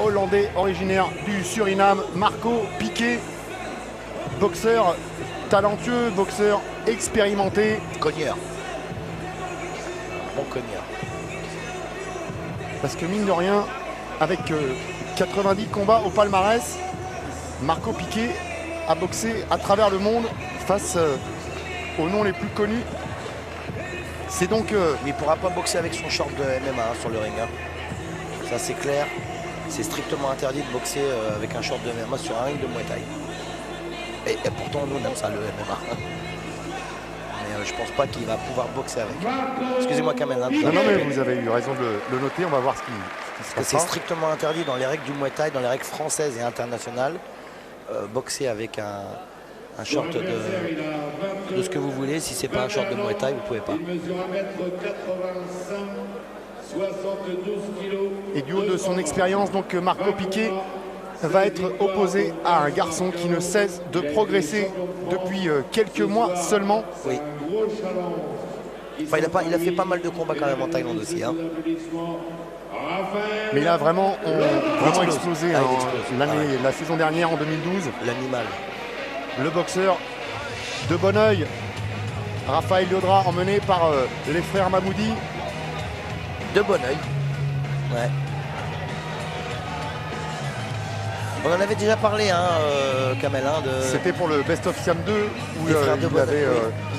Hollandais originaire du Suriname, Marco Piqué, boxeur talentueux, boxeur expérimenté. Cogneur. Bon cogneur. Parce que mine de rien, avec 90 combats au palmarès, Marco Piqué a boxé à travers le monde face aux noms les plus connus. C'est donc... Mais il ne pourra pas boxer avec son short de MMA sur le ring. Hein. Ça c'est clair. C'est strictement interdit de boxer avec un short de MMA sur un ring de Muay Thai. Et pourtant nous on aime ça le MMA. Mais je pense pas qu'il va pouvoir boxer avec. Excusez-moi Kamel. Hein, non mais vous avez eu raison de le noter, on va voir ce qui se passe. C'est strictement interdit dans les règles du Muay Thai, dans les règles françaises et internationales. Boxer avec un short de ce que vous voulez. Si c'est pas un short de Muay Thai, vous pouvez pas. Et du haut de son expérience, donc Marco Piqué va être opposé à un garçon qui ne cesse de progresser depuis quelques mois seulement. Oui. Enfin, il a fait pas mal de combats quand même en Thaïlande aussi. Hein. Mais il a vraiment explosé la saison dernière en 2012. L'animal. Le boxeur de Bonneuil, Raphaël Liodra, emmené par les frères Mahmoudi. De Bonneuil. Ouais. On en avait déjà parlé, hein, Kamel. Hein, C'était pour le Best of Siam 2 où il avait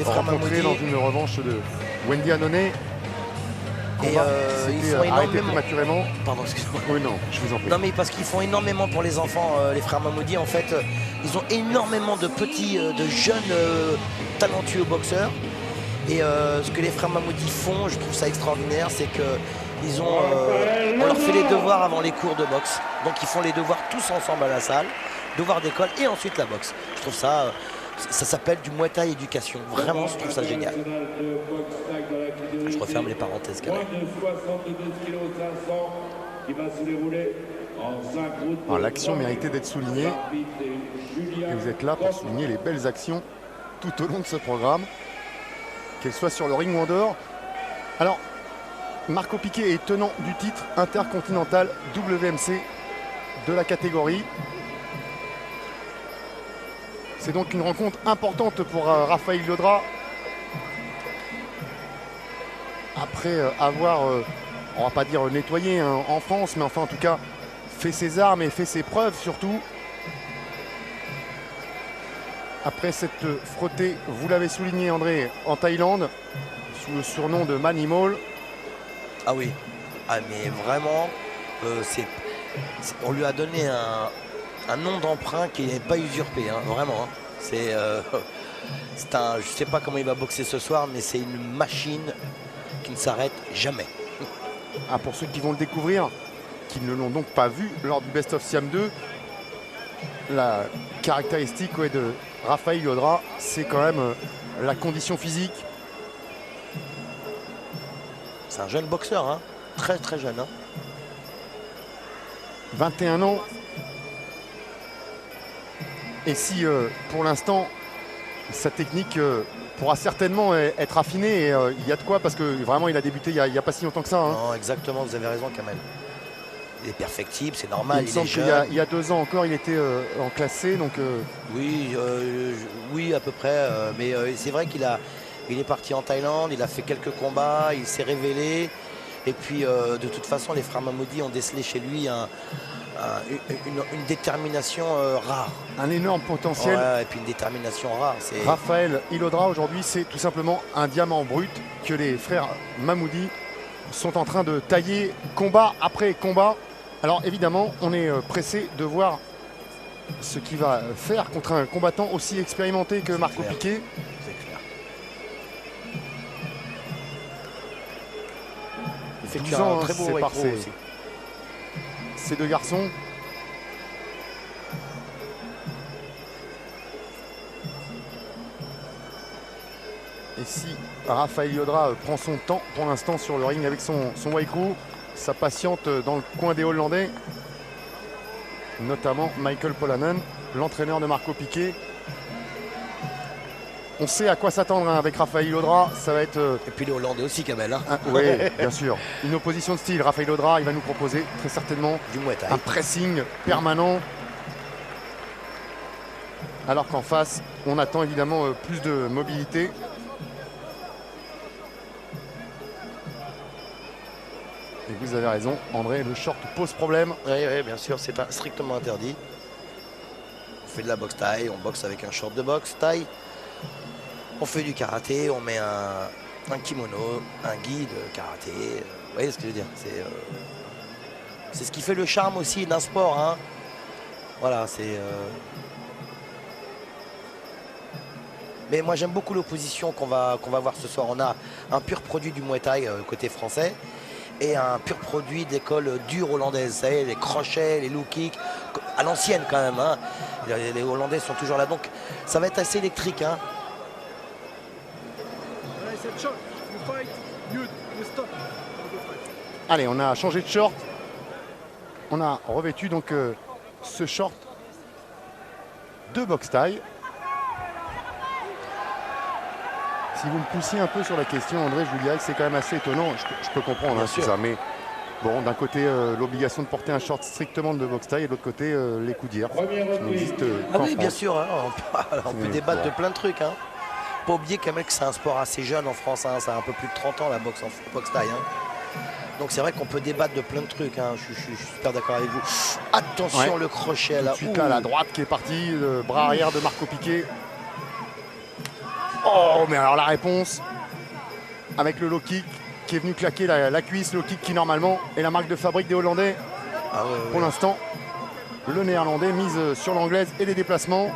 rencontré dans une revanche de Wendy Annonay. Et ils font énormément. Prématurément. Pardon, excusez-moi. Oui, non, je vous en prie. Non, mais parce qu'ils font énormément pour les enfants, les frères Mahmoudi. En fait, ils ont énormément de petits, de jeunes talentueux boxeurs. Et ce que les frères Mahmoudi font, je trouve ça extraordinaire, c'est que on leur fait les devoirs avant les cours de boxe. Donc ils font les devoirs tous ensemble à la salle, devoirs d'école et ensuite la boxe. Je trouve ça, ça s'appelle du Muay Thai éducation. Vraiment, je trouve ça génial. Je referme les parenthèses quand même. L'action méritait d'être soulignée. Et vous êtes là pour souligner les belles actions tout au long de ce programme, qu'elles soient sur le ring ou en dehors. Alors, Marco Piqué est tenant du titre intercontinental WMC de la catégorie. C'est donc une rencontre importante pour Raphaël Liodra. Après avoir, on va pas dire nettoyé en France, mais enfin en tout cas fait ses armes et fait ses preuves surtout. Après cette frottée, vous l'avez souligné André, en Thaïlande, sous le surnom de Manimal. Ah oui, mais vraiment, on lui a donné un nom d'emprunt qui n'est pas usurpé, hein, vraiment. Hein. Je ne sais pas comment il va boxer ce soir, mais c'est une machine qui ne s'arrête jamais. Pour ceux qui vont le découvrir, qui ne l'ont donc pas vu lors du Best of Siam 2, la caractéristique de Raphaël Liodra, c'est quand même la condition physique. C'est un jeune boxeur, hein. Très très jeune. Hein. 21 ans. Et si pour l'instant sa technique pourra certainement être affinée, et il y a de quoi, parce que vraiment il a débuté il n'y a pas si longtemps que ça. Hein. Non, exactement, vous avez raison Kamel. Il est perfectible, c'est normal. Il me semble qu'il y a 2 ans encore, il était en classe C. Donc, oui, à peu près. Mais c'est vrai qu'il est parti en Thaïlande, il a fait quelques combats, il s'est révélé. Et puis, de toute façon, les frères Mahmoudi ont décelé chez lui une détermination rare. Un énorme potentiel. Ouais, et puis une détermination rare. Raphaël Liodra, aujourd'hui, c'est tout simplement un diamant brut que les frères Mahmoudi sont en train de tailler combat après combat. Alors évidemment, on est pressé de voir ce qu'il va faire contre un combattant aussi expérimenté que Marco Piqué. C'est clair. Il fait 12 ans, très beau c'est par ces 2 garçons. Et si Raphaël Liodra prend son temps pour l'instant sur le ring avec son Waiku, ça patiente dans le coin des Hollandais, notamment Michael Polanen, l'entraîneur de Marco Piqué. On sait à quoi s'attendre hein, avec Rafael Laudra. Ça va être... Et puis les Hollandais aussi, Kamel. Hein. Oui, bien sûr. Une opposition de style. Rafael Laudra, il va nous proposer très certainement Du Muay Thai. un pressing permanent. Alors qu'en face, on attend évidemment plus de mobilité. Et vous avez raison, André, le short pose problème. Oui, bien sûr, c'est strictement interdit. On fait de la boxe taille, on boxe avec un short de boxe taille. On fait du karaté, on met un kimono, un gi de karaté. Vous voyez ce que je veux dire? C'est ce qui fait le charme aussi d'un sport. Hein. Voilà, c'est... Mais moi j'aime beaucoup l'opposition qu'on va voir ce soir. On a un pur produit du Muay Thai côté français et un pur produit d'école dure hollandaise. Vous savez, les crochets, les low kicks, à l'ancienne quand même. Hein. Les Hollandais sont toujours là, donc ça va être assez électrique. Hein. Allez, on a changé de short. On a revêtu donc ce short de boxe taille. Si vous me poussiez un peu sur la question, André, je vous dirais que c'est quand même assez étonnant. Je peux comprendre hein, tout ça, mais bon, d'un côté, l'obligation de porter un short strictement de boxe taille et de l'autre côté, les coups d'hier. Ah oui, bien sûr, hein, on peut débattre de plein de trucs. Hein. Pas oublier quand même que c'est un sport assez jeune en France, hein, ça a un peu plus de 30 ans la boxe taille. Hein. Donc c'est vrai qu'on peut débattre de plein de trucs, hein. Je suis super d'accord avec vous. Attention le crochet là. Tout de suite là, la droite qui est partie, le bras arrière de Marco Piqué. Oh, mais alors la réponse avec le low kick qui est venu claquer la cuisse, le low kick qui normalement est la marque de fabrique des Hollandais. Ah ouais, pour l'instant, le Néerlandais mise sur l'anglaise et les déplacements.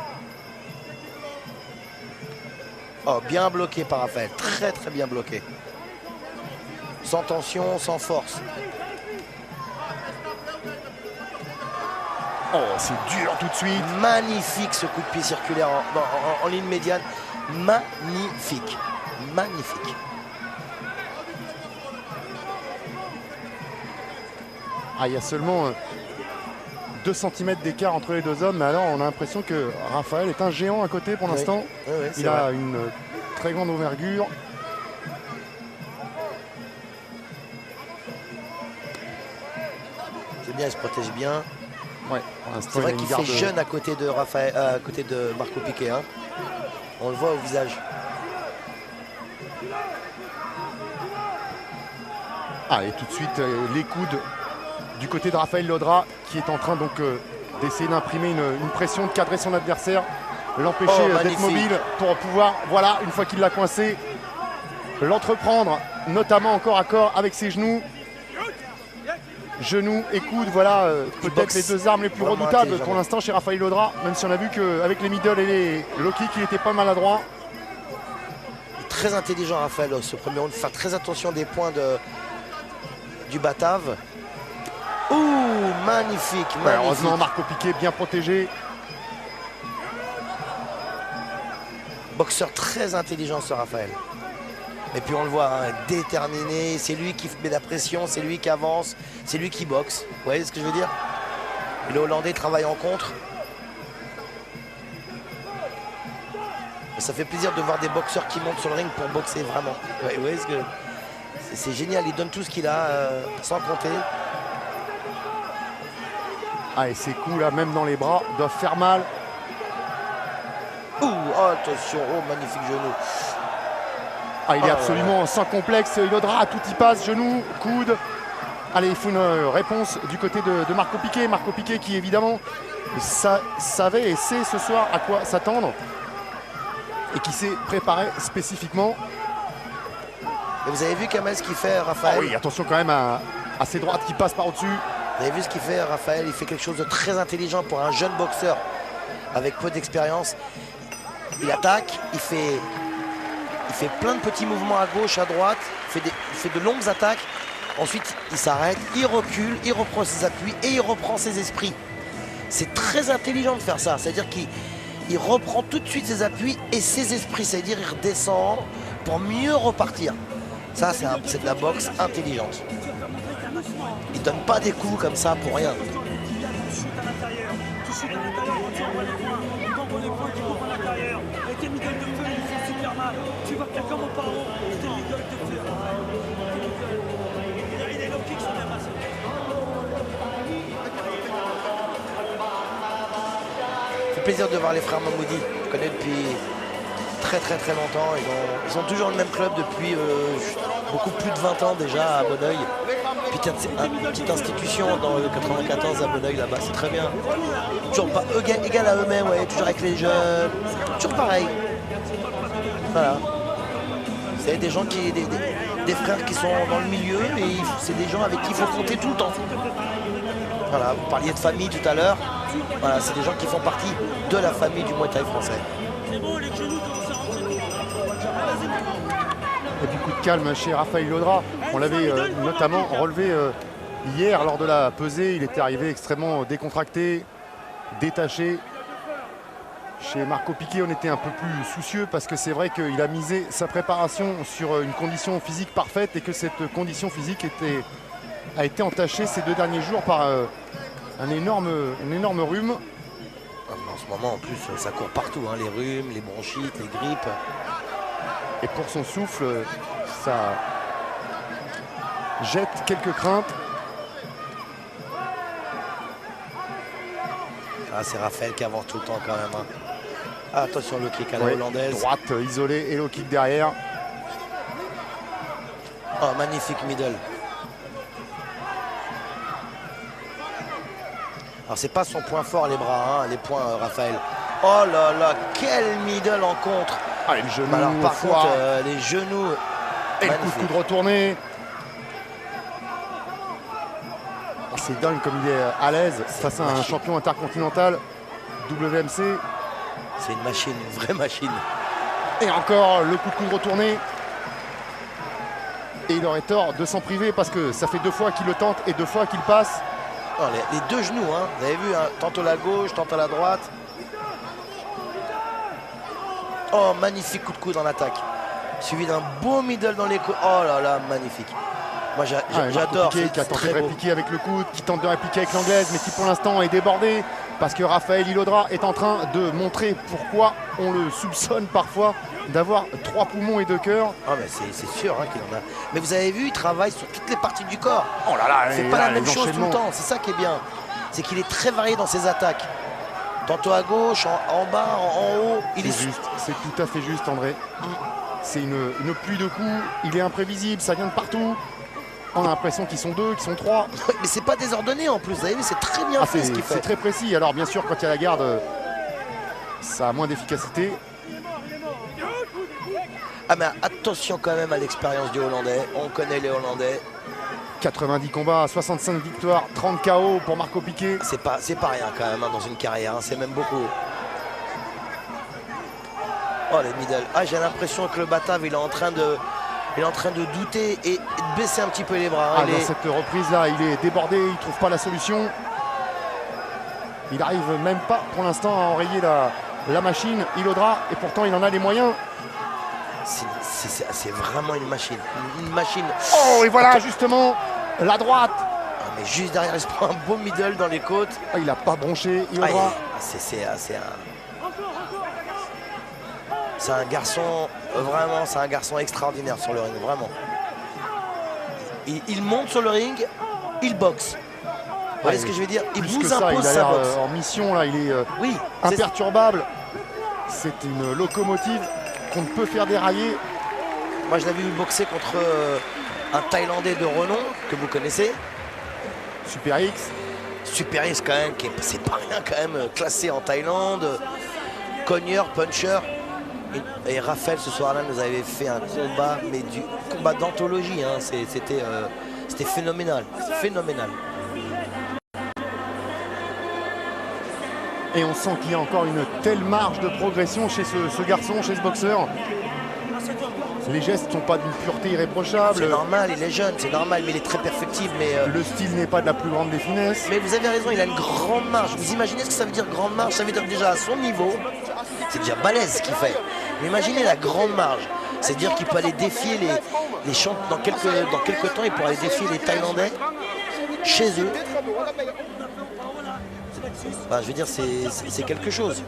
Oh, bien bloqué par Rafael, très très bien bloqué. Sans tension, sans force. Oh, c'est dur tout de suite. Magnifique ce coup de pied circulaire en ligne médiane. Magnifique. Magnifique. Ah, il y a seulement 2 cm d'écart entre les deux hommes, mais alors on a l'impression que Rafael est un géant à côté pour l'instant. Oui, il a une très grande envergure. C'est bien, il se protège bien. Ouais, c'est vrai qu'il fait jeune à côté de Rafael, à côté de Marco Piqué. Hein. On le voit au visage. Ah, et tout de suite, les coudes du côté de Rafael Laudra qui est en train donc d'essayer d'imprimer une pression, de cadrer son adversaire, l'empêcher d'être mobile pour pouvoir, voilà, une fois qu'il l'a coincé, l'entreprendre, notamment en corps à corps avec ses genoux. Genoux et coudes, voilà, peut-être les deux armes les plus redoutables pour l'instant chez Rafael Laudra, même si on a vu qu'avec les middle et les low kicks, il était pas maladroit. Très intelligent Rafael, ce premier round, faire très attention des points du Batave. Ouh, magnifique, magnifique. Ouais, heureusement, Marco Piqué bien protégé. Boxeur très intelligent ce Rafael. Et puis on le voit, hein, déterminé, c'est lui qui met la pression, c'est lui qui avance, c'est lui qui boxe. Vous voyez ce que je veux dire? Et le Hollandais travaille en contre. Et ça fait plaisir de voir des boxeurs qui montent sur le ring pour boxer vraiment. Ouais, vous voyez ce que... C'est génial, il donne tout ce qu'il a, sans compter. Ah, et ces coups là, même dans les bras, doivent faire mal. Ouh, attention, oh, magnifique genou. Ah, il est absolument sans complexe, Laudra, tout y passe, genou, coude. Allez, il faut une réponse du côté de Marco Piqué. Marco Piqué qui évidemment savait et sait ce soir à quoi s'attendre et qui s'est préparé spécifiquement. Et vous avez vu Kamel ce qu'il fait, Rafael? Oh oui, attention quand même à ses droites qui passent par-dessus. Vous avez vu ce qu'il fait, Rafael? Il fait quelque chose de très intelligent pour un jeune boxeur avec peu d'expérience. Il attaque, il fait plein de petits mouvements à gauche, à droite, il fait de longues attaques. Ensuite, il s'arrête, il recule, il reprend ses appuis et il reprend ses esprits. C'est très intelligent de faire ça. C'est-à-dire qu'il reprend tout de suite ses appuis et ses esprits. C'est-à-dire qu'il redescend pour mieux repartir. Ça, c'est de la boxe intelligente. Il ne donne pas des coups comme ça pour rien. Tu vois quelqu'un mon parent, c'était l'idole de faire. Il est low kick sur la masse. C'est plaisir de voir les frères Mamoudi. Je connais depuis très longtemps. Ils ont toujours le même club depuis beaucoup plus de 20 ans déjà à Bonneuil. Petite institution dans le 94 à Bonneuil là-bas, c'est très bien. Toujours pas égal à eux-mêmes, ouais, toujours avec les jeunes. Toujours pareil. Voilà. C'est des gens des frères qui sont dans le milieu et c'est des gens avec qui il faut compter tout le temps. Voilà, vous parliez de famille tout à l'heure. Voilà, c'est des gens qui font partie de la famille du Muay Thai français. Et beaucoup de calme chez Rafael Ilodra. On l'avait notamment relevé hier lors de la pesée. Il était arrivé extrêmement décontracté, détaché. Chez Marco Piqué, on était un peu plus soucieux parce que c'est vrai qu'il a misé sa préparation sur une condition physique parfaite et que cette condition physique a été entachée ces 2 derniers jours par un énorme rhume. En ce moment, en plus, ça court partout, hein, les rhumes, les bronchites, les grippes. Et pour son souffle, ça jette quelques craintes. Ah, c'est Raphaël qui avance tout le temps quand même. Hein. Ah, attention, le kick à la hollandaise. Droite isolée et le kick derrière. Oh, magnifique middle. Alors, c'est pas son point fort, les bras, hein, les points, Raphaël. Oh là là, quel middle en contre. Ah, les genoux. Alors, par contre, les genoux. Et le coup de retourné. C'est dingue comme il est à l'aise face à un champion intercontinental WMC. C'est une machine, une vraie machine. Et encore le coup de coude retourné. Et il aurait tort de s'en priver parce que ça fait 2 fois qu'il le tente et 2 fois qu'il passe. Oh, les 2 genoux, hein. Vous avez vu, hein, tantôt la gauche, tantôt la droite. Oh, magnifique coup de coude en attaque. Suivi d'un beau middle dans les coudes. Oh là là, magnifique. Moi j'adore. Qui a tenté de répliquer avec le coude, qui tente de répliquer avec l'anglaise, mais qui pour l'instant est débordé parce que Rafael Ilodra est en train de montrer pourquoi on le soupçonne parfois d'avoir 3 poumons et 2 cœurs. Ah mais c'est sûr hein, qu'il en a. Mais vous avez vu, il travaille sur toutes les parties du corps. Oh là là, c'est pas la même chose tout le temps. C'est ça qui est bien. C'est qu'il est très varié dans ses attaques. Tantôt à gauche, en bas, en haut. C'est juste, c'est tout à fait juste, André. C'est une pluie de coups. Il est imprévisible, ça vient de partout. On a l'impression qu'ils sont 2, qu'ils sont 3. Mais c'est pas désordonné en plus, vous avez vu, c'est très bien fait ce qu'il fait. C'est très précis. Alors bien sûr, quand il y a la garde, ça a moins d'efficacité. Ah mais attention quand même à l'expérience du Hollandais. On connaît les Hollandais. 90 combats, 65 victoires, 30 KO pour Marco Piqué. C'est pas rien quand même hein, dans une carrière, hein, c'est même beaucoup. Oh les middle. Ah j'ai l'impression que le Batave il est en train de douter et de baisser un petit peu les bras. Hein. Dans cette reprise-là, il est débordé, il ne trouve pas la solution. Il n'arrive même pas pour l'instant à enrayer la machine, Ilodra, et pourtant il en a les moyens. C'est vraiment une machine. Une machine. Oh, et voilà justement la droite. Ah, mais juste derrière, il se prend un beau middle dans les côtes. Ah, il n'a pas bronché, Ilodra. C'est un garçon, vraiment, c'est un garçon extraordinaire sur le ring, vraiment. Il monte sur le ring, il boxe. Vous voyez ce que je veux dire? Il vous impose sa boxe. En mission, là, il est oui, imperturbable. C'est une locomotive qu'on ne peut faire dérailler. Moi, je l'avais vu boxer contre un Thaïlandais de renom, que vous connaissez. Super X. Super X, quand même, c'est pas rien, quand même, classé en Thaïlande. Cogneur, puncher. Et Raphaël, ce soir-là, nous avait fait un combat, mais du combat d'anthologie. Hein. C'était phénoménal. Phénoménal. Et on sent qu'il y a encore une telle marge de progression chez ce garçon, chez ce boxeur. Les gestes ne sont pas d'une pureté irréprochable. C'est normal, il est jeune, c'est normal, mais il est très perfectible. Mais le style n'est pas de la plus grande des finesses. Mais vous avez raison, il a une grande marge. Vous imaginez ce que ça veut dire grande marge? Ça veut dire déjà à son niveau, c'est déjà balèze ce qu'il fait. Mais imaginez la grande marge. C'est-à-dire qu'il peut aller défier les champions dans quelques temps, il pourra aller défier les Thaïlandais chez eux. Enfin, je veux dire, c'est quelque chose.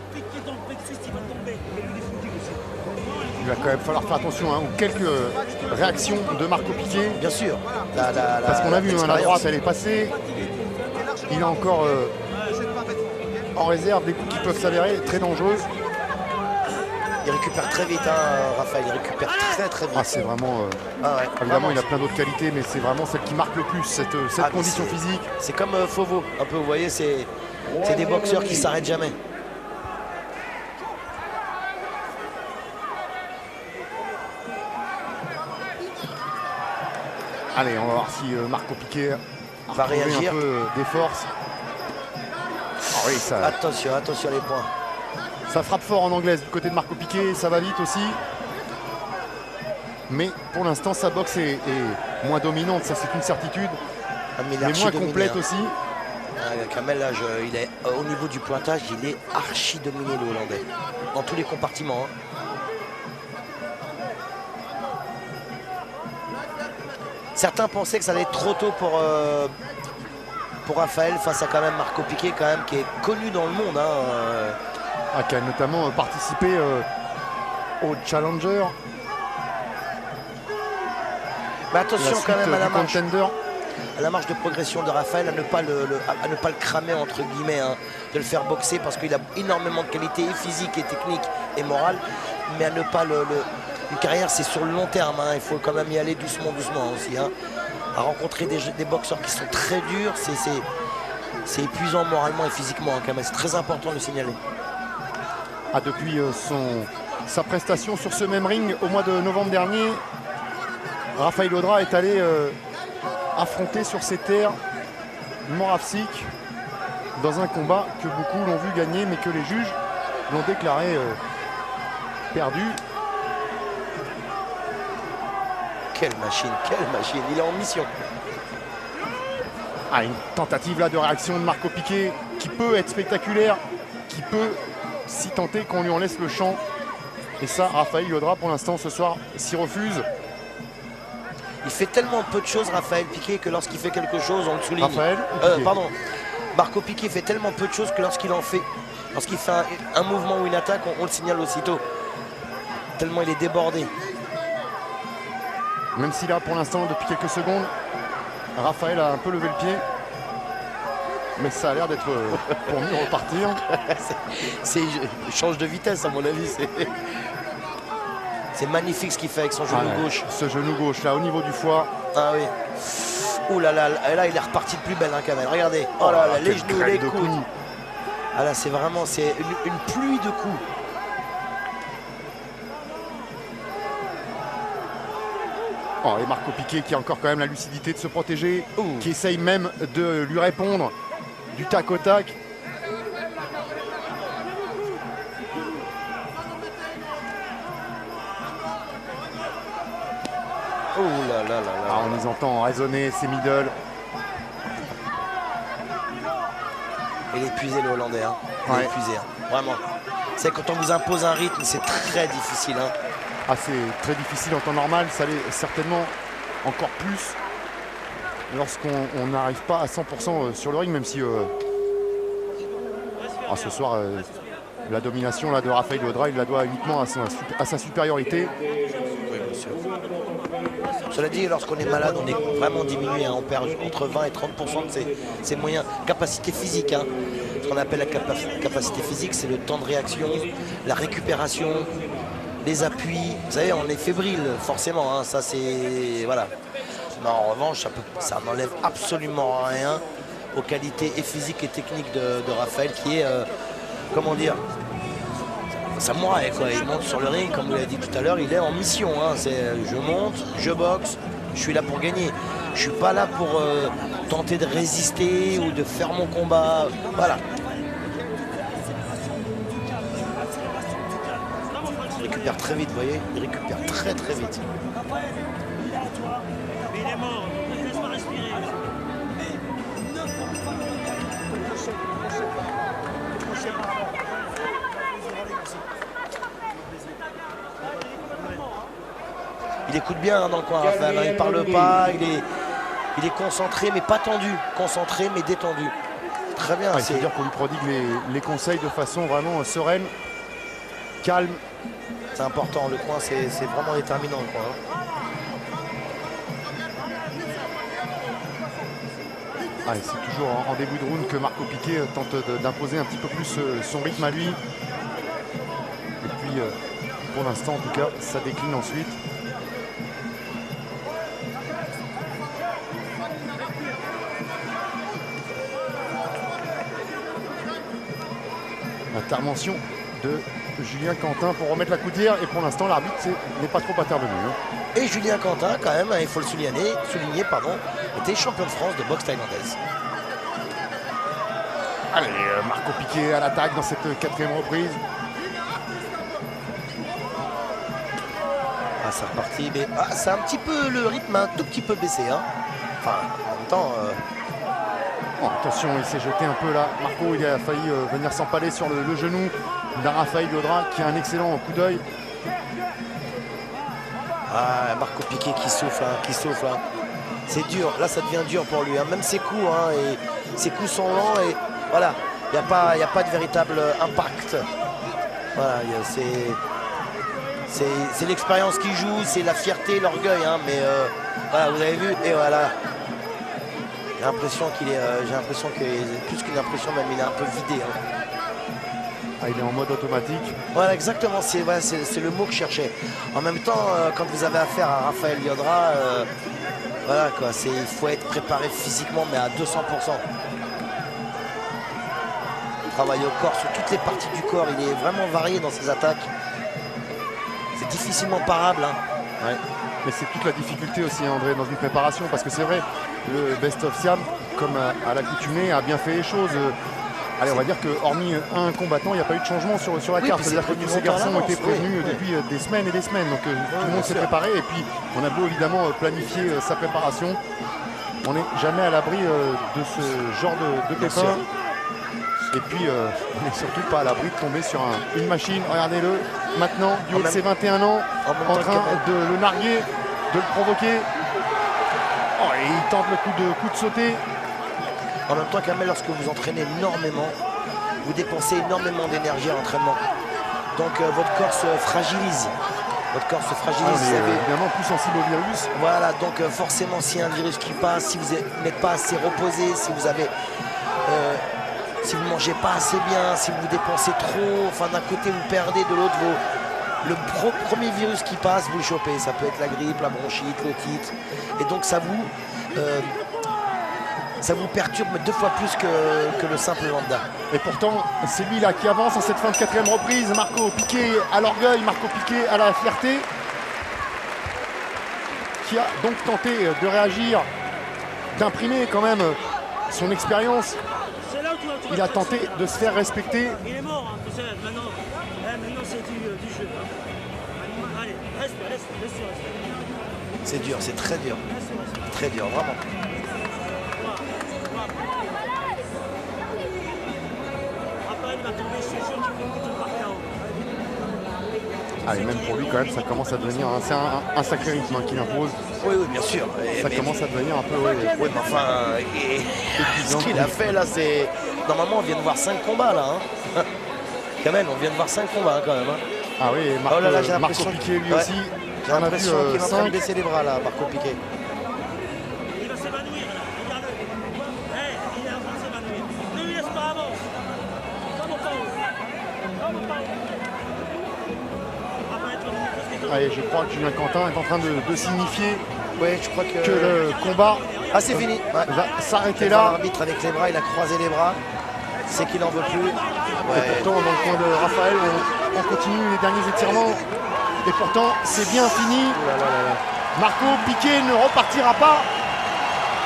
Il va quand même falloir faire attention, hein, aux quelques réactions de Marco Piqué. Bien sûr. Parce qu'on a vu, hein, la droite, elle est passée. Il a encore en réserve des coups qui peuvent s'avérer très dangereux. Il récupère très vite, hein, Raphaël. Il récupère très vite. Ah, c'est vraiment... Ouais, évidemment, vraiment, il a plein d'autres qualités, mais c'est vraiment celle qui marque le plus, cette condition physique. C'est comme Fauveau, un peu, vous voyez, c'est des boxeurs qui s'arrêtent jamais. Allez, on va voir si Marco Piqué va réagir. Un peu des forces. Ah oui, ça... Attention les points. Ça frappe fort en anglaise du côté de Marco Piqué, ça va vite aussi. Mais pour l'instant, sa boxe est moins dominante, ça c'est une certitude. Mais moins complète aussi. Kamel, là, il est, au niveau du pointage, il est archi dominé, le Hollandais. Dans tous les compartiments. Hein. Certains pensaient que ça allait être trop tôt pour Raphaël face à quand même Marco Piqué, quand même, qui est connu dans le monde. Hein. Qui a notamment participé au Challenger. Mais attention quand même à la marge de progression de Raphaël, à ne pas le cramer entre guillemets, hein, de le faire boxer parce qu'il a énormément de qualités et physiques et techniques et morales, mais à ne pas une carrière c'est sur le long terme, hein, il faut quand même y aller doucement aussi. Hein. À rencontrer des boxeurs qui sont très durs, c'est épuisant moralement et physiquement, hein, quand même. C'est très important de le signaler. Depuis sa prestation sur ce même ring au mois de novembre dernier, Raphaël Audra est allé affronter sur ses terres Moravsik dans un combat que beaucoup l'ont vu gagner mais que les juges l'ont déclaré perdu. Quelle machine, il est en mission. Une tentative là de réaction de Marco Piqué qui peut être spectaculaire, qui peut, si tenter qu'on lui en laisse le champ. Et ça, Raphaël Audra pour l'instant ce soir s'y refuse. Il fait tellement peu de choses, Raphaël Piqué, que lorsqu'il fait quelque chose, on le souligne. Marco Piqué fait tellement peu de choses que lorsqu'il fait un mouvement ou une attaque, on le signale aussitôt. Tellement il est débordé. Même si là, pour l'instant, depuis quelques secondes, Raphaël a un peu levé le pied. Mais ça a l'air d'être pour mieux repartir. Il change de vitesse, à mon avis. C'est magnifique ce qu'il fait avec son genou gauche. Ce genou gauche, là, au niveau du foie. Ah oui. Ouh là là, là, il est reparti de plus belle, hein, Kamel. Regardez. Oh là là, les genoux, les coudes. Ah là, c'est vraiment une pluie de coups. Et Marco Piqué qui a encore quand même la lucidité de se protéger, qui essaye même de lui répondre du tac au tac. Oh là là là là. On les entend résonner, ces middle. Il est épuisé, le Hollandais. Hein. Il est épuisé, hein. Vraiment. C'est quand on vous impose un rythme, c'est très difficile. Hein. C'est très difficile en temps normal, ça l'est certainement encore plus lorsqu'on n'arrive pas à 100% sur le ring, même si ce soir la domination là, de Raphaël Audra, il la doit uniquement à sa supériorité. Oui, bien sûr. Cela dit, lorsqu'on est malade, on est vraiment diminué, hein. On perd entre 20 et 30% de ses moyens. Capacité physique, hein. Ce qu'on appelle la capacité physique, c'est le temps de réaction, la récupération, les appuis. Vous savez, on est fébrile, forcément, hein. Ça, c'est... Voilà. Mais en revanche, ça n'enlève absolument rien aux qualités et physiques et techniques de Raphaël, qui est, comment dire, samouraï, quoi. Il monte sur le ring, comme vous l'avez dit tout à l'heure, il est en mission, hein. C'est je monte, je boxe, je suis là pour gagner. Je suis pas là pour tenter de résister ou de faire mon combat. Voilà. Il récupère très vite, vous voyez. Il récupère très vite. Il est mort, laisse-moi respirer. Il écoute bien, hein, dans le coin, Raphaël, hein. Il parle pas, il est concentré mais pas tendu. Concentré mais détendu. Très bien. C'est-à-dire qu'on lui prodigue les conseils de façon vraiment sereine, calme. C'est important, le coin c'est vraiment déterminant le coin. Allez, c'est toujours en début de round que Marco Piqué tente d'imposer un petit peu plus son rythme à lui. Et puis, pour l'instant, en tout cas, ça décline ensuite. Intervention de Julien Quentin pour remettre la coudière. Et pour l'instant, l'arbitre n'est pas trop intervenu. Et Julien Quentin, quand même, il faut le souligner, était champion de France de boxe thaïlandaise. Allez, Marco Piqué à l'attaque dans cette 4e reprise. Ah, c'est reparti, mais c'est un petit peu le rythme, un tout petit peu baissé. Hein. Enfin, en même temps... Oh, attention, il s'est jeté un peu là. Marco, il a failli venir s'empaler sur le genou d'Arafael Liodra qui a un excellent coup d'œil. Ah, Marco Piqué qui souffle, hein. C'est dur, là ça devient dur pour lui. Hein. Même ses coups, hein, et ses coups sont lents et voilà, il n'y a pas de véritable impact. Voilà, c'est l'expérience qui joue, c'est la fierté, l'orgueil, hein, mais voilà, vous avez vu, et voilà. J'ai l'impression que plus qu'une impression, même il est un peu vidé. Hein. Ah, il est en mode automatique. Voilà, exactement, c'est le mot que je cherchais. En même temps, quand vous avez affaire à Rafael Liodra, voilà quoi, il faut être préparé physiquement, mais à 200%. Travail au corps, sur toutes les parties du corps, il est vraiment varié dans ses attaques. C'est difficilement parable. Hein. Ouais. Mais c'est toute la difficulté aussi, hein, André, dans une préparation, parce que c'est vrai, le Best of Siam, comme à l'accoutumée, a bien fait les choses. Allez, on va dire que hormis un combattant, il n'y a pas eu de changement sur la carte. C'est-à-dire que tous ces garçons ont été prévenus depuis des semaines et des semaines. Donc tout le monde s'est préparé. Et puis on a beau évidemment planifier sa préparation, on n'est jamais à l'abri de ce genre de pépins. Et puis on n'est surtout pas à l'abri de tomber sur une machine. Regardez-le maintenant, du haut de ses 21 ans, en train de le narguer, de le provoquer. Oh, et il tente le coup de sauter. En même temps, Kamel, lorsque vous entraînez énormément, vous dépensez énormément d'énergie à l'entraînement. Donc votre corps se fragilise. Votre corps se fragilise. On est évidemment plus sensible au virus. Voilà, donc forcément, s'il y a un virus qui passe, si vous n'êtes pas assez reposé, si vous ne mangez pas assez bien, si vous dépensez trop, enfin d'un côté vous perdez, de l'autre le premier virus qui passe, vous le chopez. Ça peut être la grippe, la bronchite, l'otite. Et donc ça vous perturbe 2 fois plus que le simple lambda. Et pourtant, c'est lui là qui avance en cette fin de 4e reprise. Marco Piqué à l'orgueil, Marco Piqué à la fierté, qui a donc tenté de réagir, d'imprimer quand même son expérience. Il a tenté de se faire respecter. Il est mort, hein, tu sais, maintenant c'est du jeu. Allez, reste. C'est dur, c'est très dur. Très dur, vraiment. Allez, même pour lui quand même ça commence à devenir c'est un sacré rythme qu'il impose. Oui, bien sûr. Ça commence à devenir un peu... Oui, mais enfin, ce qu'il a fait là, c'est... Normalement on vient de voir 5 combats là. Hein. Quand même, on vient de voir 5 combats hein, quand même. Hein. Ah oui, Marco Piqué lui aussi. J'ai l'impression qu'il est en train de baisser les bras là, Marco Piqué. Il va s'évanouir là, regarde-le. Il est en train de s'évanouir. Ne lui laisse pas avancer. Allez, je crois que Julien Quentin est en train de signifier je crois que le combat c'est fini. Va s'arrêter là. L'arbitre avec les bras, il a croisé les bras. C'est qu'il n'en veut plus. Et pourtant, dans le coin de Raphaël, on continue les derniers étirements. Et pourtant, c'est bien fini. Marco Piqué ne repartira pas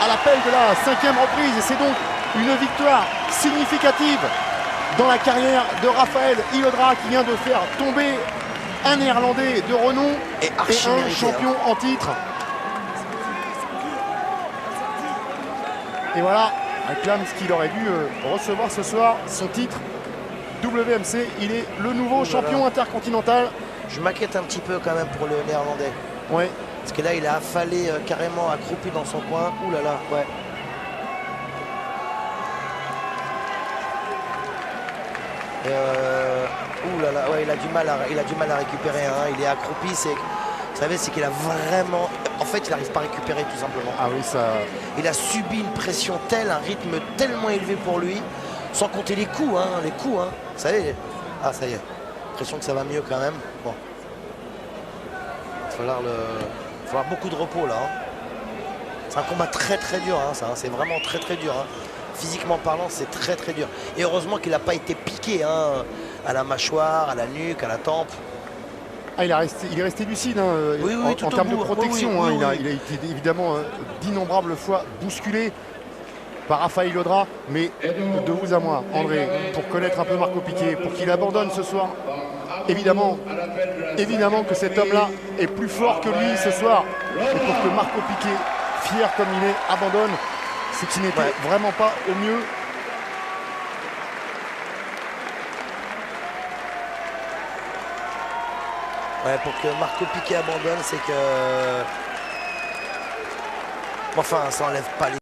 à l'appel de la 5e reprise. Et c'est donc une victoire significative dans la carrière de Rafael Liodra qui vient de faire tomber un Néerlandais de renom et un champion en titre. Et voilà, un Clams qu'il aurait dû recevoir ce soir son titre WMC. Il est le nouveau champion intercontinental. Je m'inquiète un petit peu quand même pour le Néerlandais. Ouais. Parce que là, il a affalé carrément accroupi dans son coin. Ouh là là, ouais. Ouh là là, ouais, il a du mal à récupérer. Hein. Il est accroupi. Vous savez, c'est qu'il a vraiment. En fait, il n'arrive pas à récupérer tout simplement. Ah oui, ça. Il a subi une pression telle, un rythme tellement élevé pour lui, sans compter les coups. Hein, les coups. Hein. Vous savez. Ah, ça y est. L'impression que ça va mieux quand même. Bon. Il va falloir beaucoup de repos là. Hein. C'est un combat très très dur. Hein, ça. Hein. C'est vraiment très très dur. Hein. Physiquement parlant, c'est très très dur. Et heureusement qu'il n'a pas été piqué hein, à la mâchoire, à la nuque, à la tempe. Ah, il est resté lucide hein, oui, oui, en termes de protection. Oui, hein, il a été évidemment d'innombrables fois bousculé par Rafael Lodra. Mais de vous à moi, André, pour connaître un peu Marco Piqué, pour qu'il abandonne ce soir, évidemment que cet homme-là est plus fort que lui ce soir. Et pour que Marco Piqué, fier comme il est, abandonne, c'est qu'il n'était vraiment pas au mieux. Ouais, pour que Marco Piqué abandonne, c'est que... Enfin, ça n'enlève pas les...